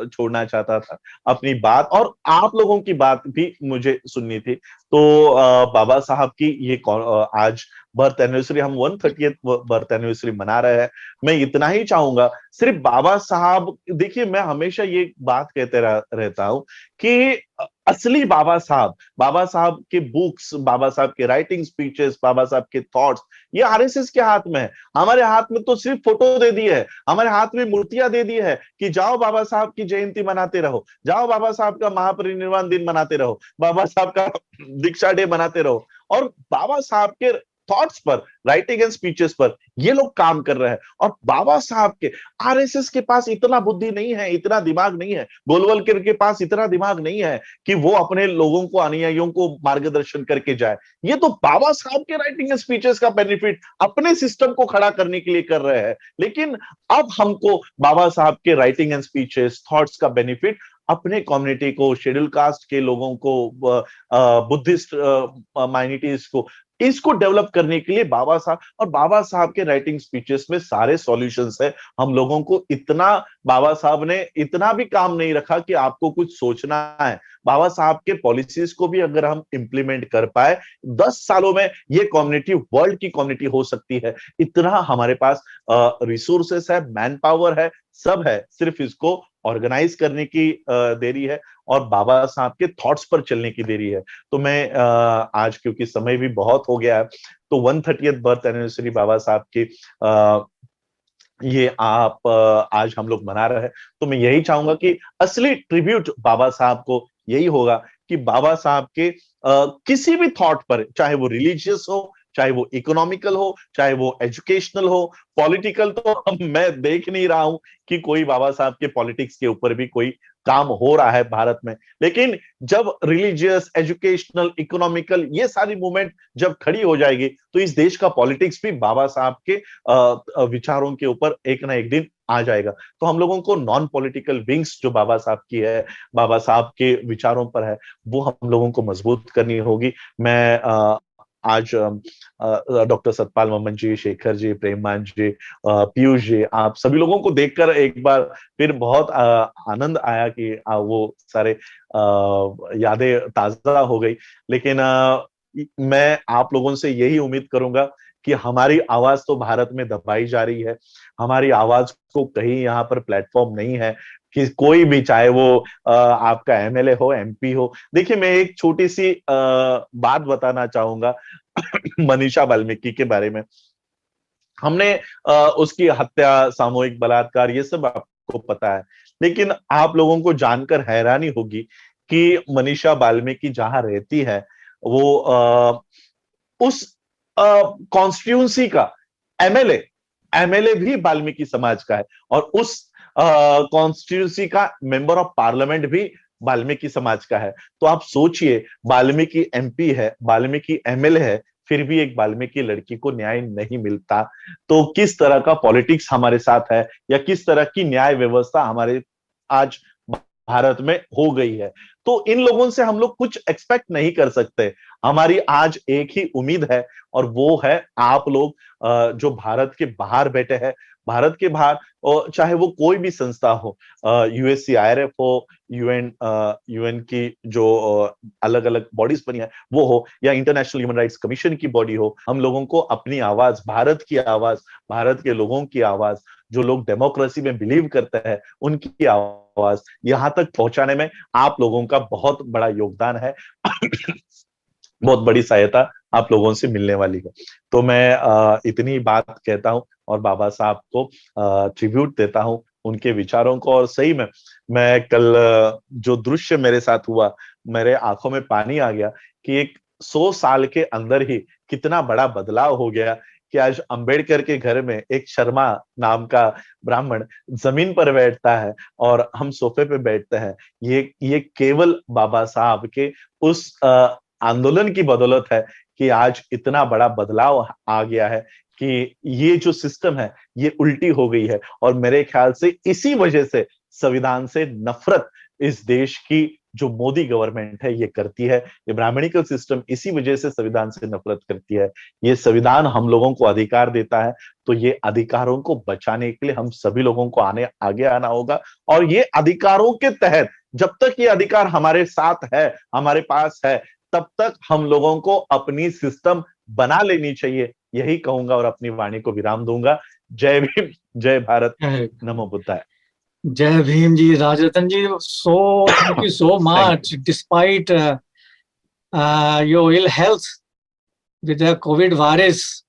Speaker 3: छोड़ना चाहता था अपनी बात, और आप लोगों की बात भी मुझे सुननी थी। तो बाबा साहब की ये आज बर्थ एनिवर्सरी, हम 130th बर्थ एनिवर्सरी मना रहे हैं। मैं इतना ही चाहूंगा, सिर्फ बाबा साहब, देखिए मैं हमेशा ये बात कहते रहता हूं कि असली बाबा साहब के बुक्स, बाबा साहब के राइटिंग स्पीचेस, बाबा साहब के थॉट्स, ये आरएसएस के हाथ में है। हमारे हाथ में तो सिर्फ फोटो दे दी है, हमारे हाथ में मूर्तियां दे दी है कि जाओ बाबा साहब की जयंती मनाते रहो, जाओ बाबा साहब का महापरिनिर्वाण दिन मनाते रहो, बाबा साहब का दीक्षा डे मनाते रहो। और बाबा साहब के थॉट्स पर, राइटिंग एंड स्पीचेस पर ये लोग काम कर रहे हैं। और बाबा साहब के, आरएसएस के पास इतना बुद्धि नहीं है, इतना दिमाग नहीं है, गोलवलकर के पास इतना दिमाग नहीं है कि वो अपने लोगों को, अनुयायियों को मार्गदर्शन करके जाए। ये तो बाबा साहब के राइटिंग एंड स्पीचेस का बेनिफिट अपने सिस्टम को खड़ा करने के लिए कर रहे हैं। लेकिन अब हमको बाबा साहब के राइटिंग एंड स्पीचेस, थॉट्स का बेनिफिट अपने कम्युनिटी को, शेड्यूल कास्ट के लोगों को, बुद्धिस्ट माइनॉरिटीज को, इसको डेवलप करने के लिए बाबा साहब के राइटिंग स्पीचेस में सारे सॉल्यूशंस है। हम लोगों को इतना, बाबा साहब ने इतना भी काम नहीं रखा कि आपको कुछ सोचना है। बाबा साहब के पॉलिसीज को भी अगर हम इंप्लीमेंट कर पाए, 10 सालों में ये कम्युनिटी वर्ल्ड की कम्युनिटी हो सकती है। इतना हमारे पास रिसोर्सेस है, मैन पावर है, सब है, सिर्फ इसको ऑर्गेनाइज करने की देरी है और बाबा साहब के थॉट्स पर चलने की देरी है। तो मैं आज, क्योंकि समय भी बहुत हो गया है, तो 130th बर्थ एनिवर्सरी बाबा साहब की ये आप आज हम लोग मना रहे हैं। तो मैं यही चाहूंगा कि असली ट्रिब्यूट बाबा साहब को यही होगा कि बाबा साहब के किसी भी थॉट पर, चाहे वो रिलीजियस हो, चाहे वो इकोनॉमिकल हो, चाहे वो एजुकेशनल हो, पॉलिटिकल, तो मैं देख नहीं रहा हूं कि कोई बाबा साहब के पॉलिटिक्स के ऊपर भी कोई काम हो रहा है भारत में। लेकिन जब रिलीजियस, एजुकेशनल, इकोनॉमिकल ये सारी मूवमेंट जब खड़ी हो जाएगी, तो इस देश का पॉलिटिक्स भी बाबा साहब के विचारों के ऊपर एक ना एक दिन आ जाएगा। तो हम लोगों को नॉन पॉलिटिकल विंग्स जो बाबा साहब की है, बाबा साहब के विचारों पर है, वो हम लोगों को मजबूत करनी होगी। मैं आज डॉक्टर सतपाल मम्मन जी, शेखर जी, प्रेमान जी, पीयूष जी, आप सभी लोगों को देखकर एक बार फिर बहुत आनंद आया कि वो सारे यादें ताजा हो गई। लेकिन मैं आप लोगों से यही उम्मीद करूंगा कि हमारी आवाज तो भारत में दबाई जा रही है, हमारी आवाज को कहीं यहाँ पर प्लेटफॉर्म नहीं है कि कोई भी, चाहे वो आपका एमएलए हो, एमपी हो। देखिए, मैं एक छोटी सी बात बताना चाहूंगा मनीषा वाल्मीकि के बारे में। हमने उसकी हत्या, सामूहिक बलात्कार, ये सब आपको पता है, लेकिन आप लोगों को जानकर हैरानी होगी कि मनीषा वाल्मीकि जहां रहती है, वो उस कॉन्स्टिट्यूंसी का एमएलए भी वाल्मीकि समाज का है, और उस कॉन्स्टिट्यूंसी का मेंबर ऑफ पार्लियामेंट भी वाल्मीकि समाज का है। तो आप सोचिए, वाल्मीकि एमपी है, वाल्मीकि एमएलए है, फिर भी एक वाल्मीकि लड़की को न्याय नहीं मिलता। तो किस तरह का पॉलिटिक्स हमारे साथ है, या किस तरह की न्याय व्यवस्था हमारे आज भारत में हो गई है। तो इन लोगों से हम लोग कुछ एक्सपेक्ट नहीं कर सकते। हमारी आज एक ही उम्मीद है, और वो है आप लोग जो भारत के बाहर बैठे हैं, भारत के बाहर, और चाहे वो कोई भी संस्था हो, USCIRF हो, यूएन की जो अलग अलग बॉडीज बनी है वो हो, या इंटरनेशनल ह्यूमन राइट्स कमीशन की बॉडी हो, हम लोगों को अपनी आवाज, भारत की आवाज, भारत के लोगों की आवाज, जो लोग डेमोक्रेसी में बिलीव करते हैं, उनकी आवाज यहां तक पहुंचाने में आप लोगों का बहुत बड़ा योगदान है। बहुत बड़ी सहायता आप लोगों से मिलने वाली है। तो मैं इतनी बात कहता हूं और बाबा साहब को ट्रिब्यूट देता हूं, उनके विचारों को। और सही में मैं कल जो दृश्य मेरे साथ हुआ, मेरे आंखों में पानी आ गया कि एक 100 साल के अंदर ही कितना बड़ा बदलाव हो गया कि आज अंबेडकर के घर में एक शर्मा नाम का ब्राह्मण जमीन पर बैठता है और हम सोफे पे बैठते हैं। ये केवल बाबा साहब के उस आंदोलन की बदौलत है कि आज इतना बड़ा बदलाव आ गया है कि ये जो सिस्टम है ये उल्टी हो गई है। और मेरे ख्याल से इसी वजह से संविधान से नफरत इस देश की जो मोदी गवर्नमेंट है ये करती है। ये ब्राह्मणिकल सिस्टम इसी वजह से संविधान से नफरत करती है। ये संविधान हम लोगों को अधिकार देता है, तो ये अधिकारों को बचाने के लिए हम सभी लोगों को आगे आना होगा। और ये अधिकारों के तहत जब तक ये अधिकार हमारे साथ है, हमारे पास है, तब तक हम लोगों को अपनी सिस्टम बना लेनी चाहिए, यही कहूंगा और अपनी वाणी को विराम दूंगा। जय भीम, जय भारत, नमो बुद्धाय।
Speaker 1: Jai Bhim ji, Rajratan ji, so thank you so much. Despite your ill health with the COVID virus,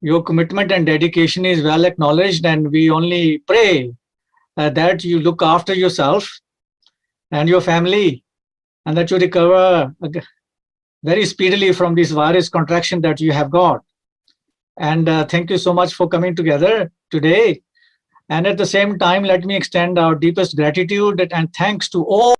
Speaker 1: your commitment and dedication is well acknowledged, and we only pray that you look after yourself and your family, and that you recover very speedily from this virus contraction that you have got. And thank you so much for coming together today. And at the same time, let me extend our deepest gratitude and thanks to all